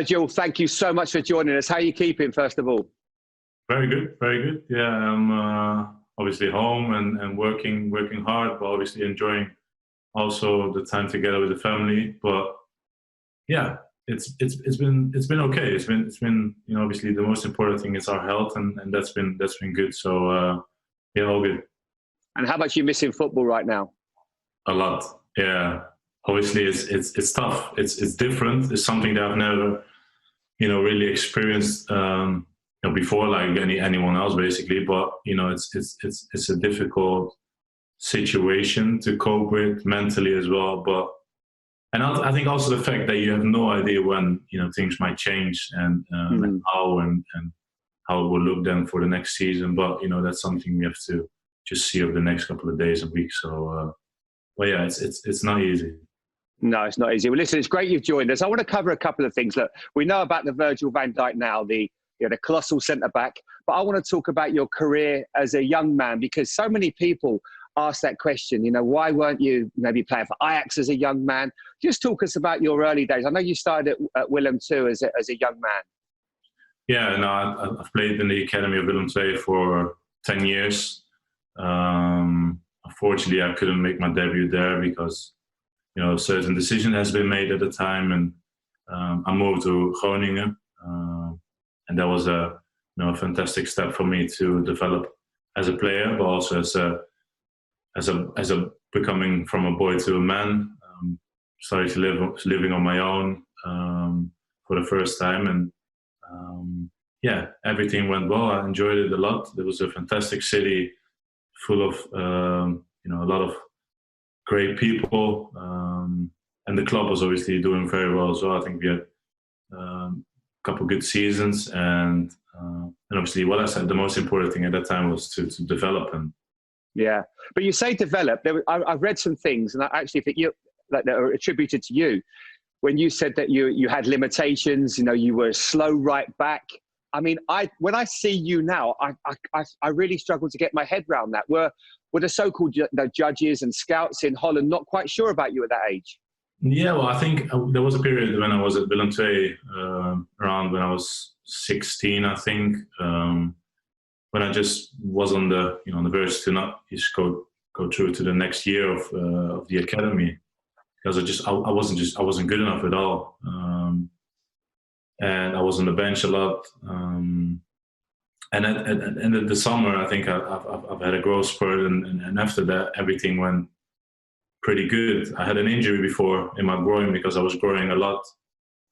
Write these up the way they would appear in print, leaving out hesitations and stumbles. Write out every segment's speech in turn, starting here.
Virgil, thank you so much for joining us. How are you keeping, first of all? Very good, very good. Yeah, I'm obviously home and working hard, but obviously enjoying also the time together with the family. But yeah, it's been okay. It's been obviously the most important thing is our health, and that's been good. So yeah, all good. And how much are you missing football right now? A lot. Yeah, obviously it's tough. It's different. It's something that I've never really experienced before, like anyone else basically. But it's a difficult situation to cope with mentally as well. But I think also the fact that you have no idea when things might change and how it will look then for the next season. But that's something we have to just see over the next couple of days and weeks. So, well, yeah, it's not easy. No, it's not easy. Well, listen, it's great you've joined us. I want to cover a couple of things. Look, we know about the Virgil van Dijk now, the colossal centre-back, but I want to talk about your career as a young man, because so many people ask that question, why weren't you maybe playing for Ajax as a young man? Just talk us about your early days. I know you started at Willem II as a young man. Yeah, no, I've played in the academy of Willem II for 10 years. Unfortunately, I couldn't make my debut there because a certain decision has been made at the time, and I moved to Groningen, and that was a fantastic step for me to develop as a player, but also as a becoming from a boy to a man. Started to living on my own for the first time, and yeah, everything went well. I enjoyed it a lot. It was a fantastic city, full of a lot of great people, and the club was obviously doing very well as well. I think we had a couple of good seasons, and obviously, what I said, the most important thing at that time was to develop. And yeah, but you say develop. I've read some things, and I actually think that are attributed to you when you said that you had limitations. You were a slow right back. I mean, when I see you now, I really struggle to get my head around that. Were the so-called judges and scouts in Holland not quite sure about you at that age? Yeah, well, I think there was a period when I was at Willem II, around when I was 16, I think, when I just was on the verge to not just go through to the next year of the academy, because I wasn't good enough at all, and I was on the bench a lot. And at the summer, I think I've had a growth spurt, and after that, everything went pretty good. I had an injury before in my groin because I was growing a lot.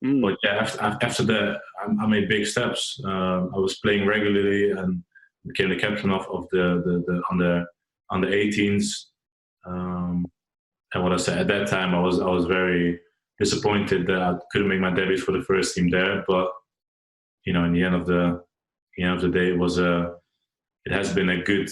But yeah, after that, I made big steps. I was playing regularly and became the captain of the under 18s. And what I said at that time, I was very disappointed that I couldn't make my debut for the first team there. But in the end of the day, it has been a good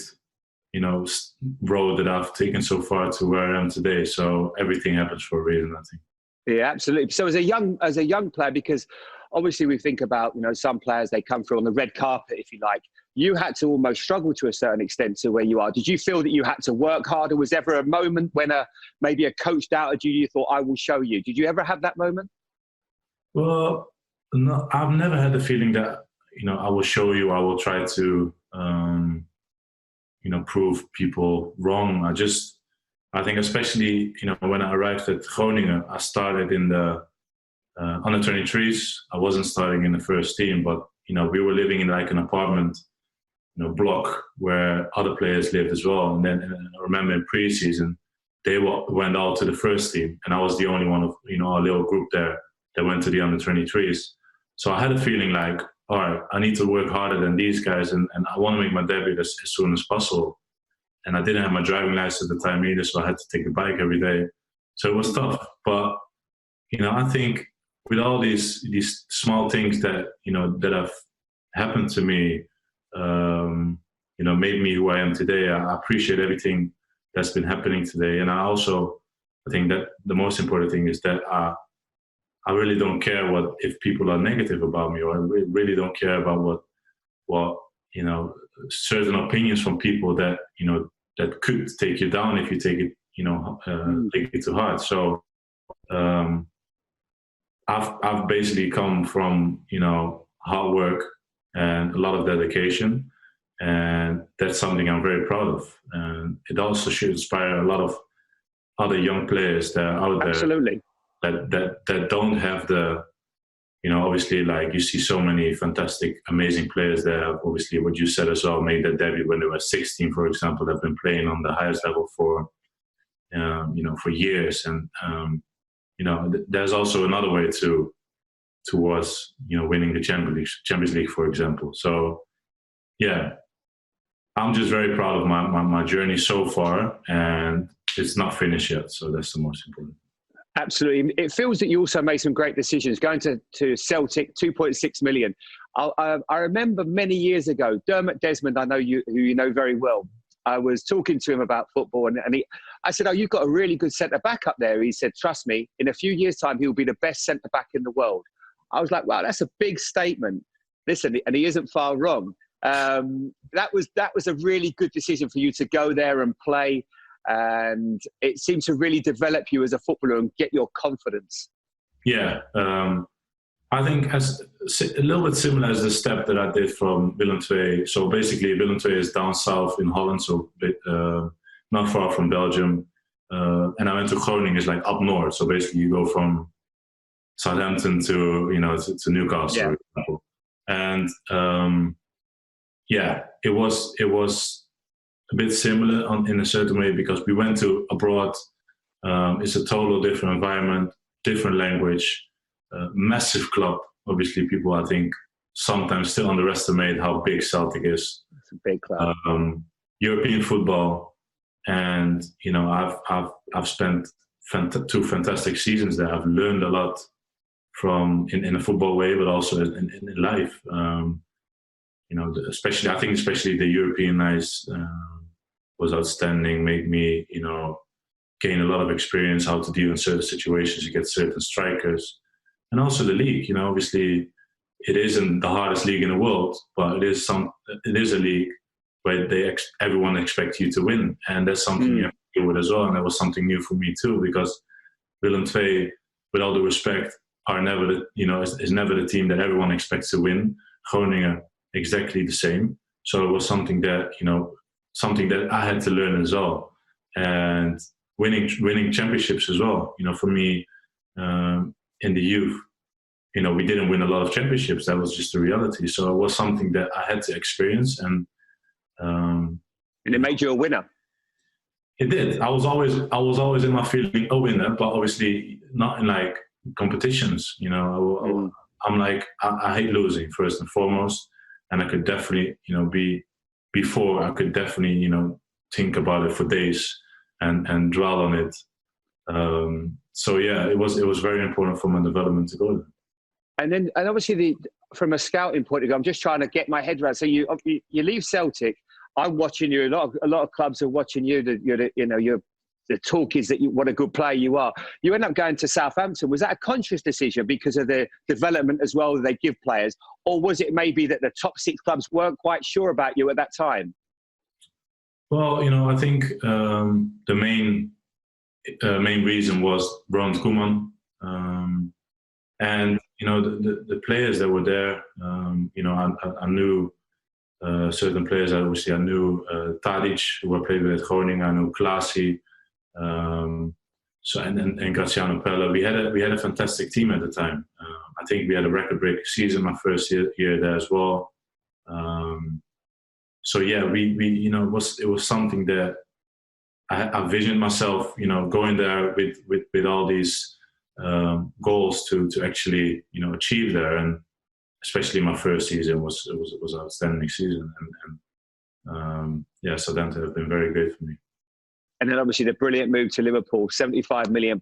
road that I've taken so far to where I am today. So everything happens for a reason, I think. Yeah, absolutely. So as a young player, because obviously we think about some players, they come through on the red carpet, if you like. You had to almost struggle to a certain extent to where you are. Did you feel that you had to work harder? Was there ever a moment when maybe a coach doubted you? You thought, I will show you. Did you ever have that moment? Well, no, I've never had the feeling that I will show you. I will try to prove people wrong. I think especially when I arrived at Groningen, I started in the under 23s. I wasn't starting in the first team, but we were living in like an apartment block where other players lived as well. And then I remember in pre-season, they went all to the first team, and I was the only one of our little group there that went to the under 23s. So I had a feeling like, all right, I need to work harder than these guys, and I want to make my debut as soon as possible. And I didn't have my driving license at the time either, so I had to take a bike every day. So it was tough. But I think with all these small things that that have happened to me, made me who I am today. I appreciate everything that's been happening today, and I think that the most important thing is that I really don't care if people are negative about me, or I really don't care about what certain opinions from people that that could take you down if you take it take it to heart. So I've basically come from, hard work and a lot of dedication, and that's something I'm very proud of. And it also should inspire a lot of other young players that are out there. Absolutely. That don't have the, obviously, like, you see so many fantastic, amazing players that have, obviously, what you said as well, made their debut when they were 16, for example, have been playing on the highest level for years. And, there's also another way towards, winning the Champions League, for example. So, yeah, I'm just very proud of my journey so far, and it's not finished yet. So that's the most important. Absolutely. It feels that you also made some great decisions. Going to Celtic, 2.6 million. I remember many years ago, Dermot Desmond, I know who you know very well. I was talking to him about football, and I said, "Oh, you've got a really good centre-back up there." He said, "Trust me, in a few years' time, he'll be the best centre-back in the world." I was like, "Wow, that's a big statement." Listen, and he isn't far wrong. That was a really good decision for you to go there and play. And it seemed to really develop you as a footballer and get your confidence. Yeah, I think as a little bit similar as the step that I did from Willem II. So basically, Willem II is down south in Holland, so not far from Belgium. And I went to Groningen, is like up north. So basically, you go from Southampton to to Newcastle, for example. And it was a bit similar in a certain way, because we went to abroad. It's a total different environment, different language, massive club. Obviously, people, I think, sometimes still underestimate how big Celtic is. It's a big club. European football, and I've spent two fantastic seasons there. I've learned a lot from in a football way, but also in life. Especially the European nights was outstanding. Made me, gain a lot of experience how to deal in certain situations against certain strikers, and also the league. Obviously, it isn't the hardest league in the world, but it is a league where everyone expects you to win, and that's something you have to deal with as well. And that was something new for me too, because Willem II, with all due respect, is never the team that everyone expects to win. Groningen, exactly the same. So it was something that I had to learn as well, and winning championships as well. For me, in the youth, we didn't win a lot of championships. That was just the reality. So it was something that I had to experience, and it made you a winner. It did. I was always in my feeling a winner, but obviously not in like competitions. I'm like, I hate losing first and foremost. And I could definitely, I could definitely, think about it for days and dwell on it. It was very important for my development to go there. And obviously from a scouting point of view, I'm just trying to get my head around. So you leave Celtic. I'm watching you. A lot of clubs are watching you. The talk is that what a good player you are. You end up going to Southampton. Was that a conscious decision because of the development as well that they give players? Or was it maybe that the top 6 clubs weren't quite sure about you at that time? Well, I think the main reason was Ronald Koeman. And, the players that were there, I knew certain players. Obviously, I knew Tadic, who I played with at Groningen. I knew Klaasie. And Graziano Pella. We had a fantastic team at the time. I think we had a record-breaking season my first year there as well. It was something that I visioned myself, going there with all these goals to actually achieve there, and especially my first season was an outstanding season, and Southampton have been very great for me. And then obviously the brilliant move to Liverpool, £75 million.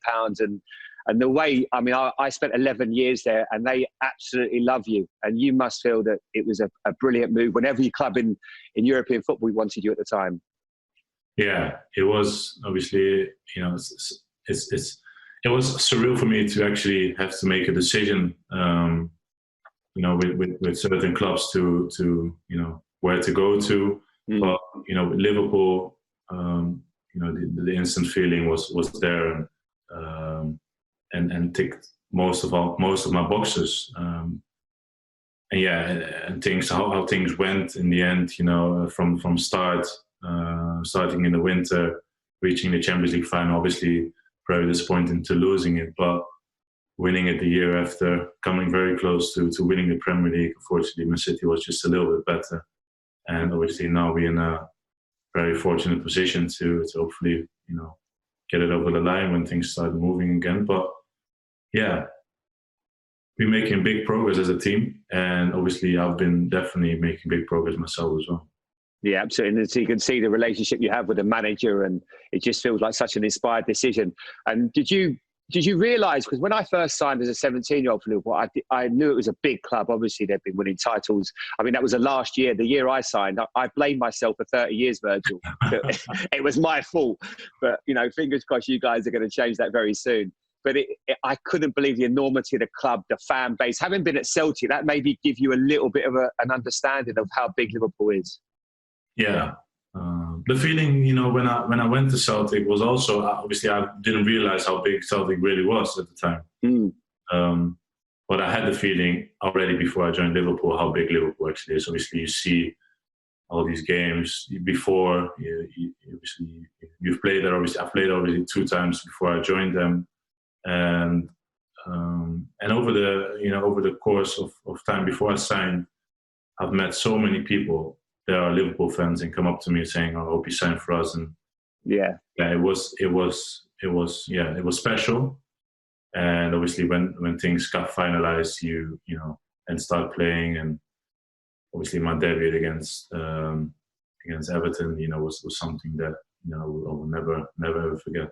And the way, I spent 11 years there, and they absolutely love you. And you must feel that it was a brilliant move when every club in European football wanted you at the time. Yeah, it was obviously, it was surreal for me to actually have to make a decision, with certain clubs to where to go to. But, with Liverpool, the instant feeling was there, and ticked most of my boxes. And yeah, and things how things went in the end, you know, from starting in the winter, reaching the Champions League final, obviously very disappointing to losing it, but winning it the year after, coming very close to winning the Premier League. Unfortunately, Man City was just a little bit better, and obviously now we're in a very fortunate position to hopefully, you know, get it over the line when things start moving again. But yeah, we're making big progress as a team, and obviously I've been definitely making big progress myself as well. Yeah, absolutely. And so you can see the relationship you have with the manager, and it just feels like such an inspired decision. And did you realise, because when I first signed as a 17-year-old for Liverpool, I knew it was a big club. Obviously, they've been winning titles. I mean, that was the last year, the year I signed. I blamed myself for 30 years, Virgil. It was my fault. But, you know, fingers crossed you guys are going to change that very soon. But I couldn't believe the enormity of the club, the fan base. Having been at Celtic, that maybe give you a little bit of an understanding of how big Liverpool is. Yeah. The feeling, you know, when I went to Celtic was also, obviously I didn't realize how big Celtic really was at the time. But I had the feeling already before I joined Liverpool how big Liverpool actually is. Obviously you see all these games before, you've played there. Obviously I've played already 2 times before I joined them. And over the course of time before I signed, I've met so many people that are Liverpool fans and come up to me saying, "I hope you sign for us." And it was special. And obviously, when things got finalized, you know, and start playing, and obviously my debut against Everton, you know, was something that, you know, I will never ever forget.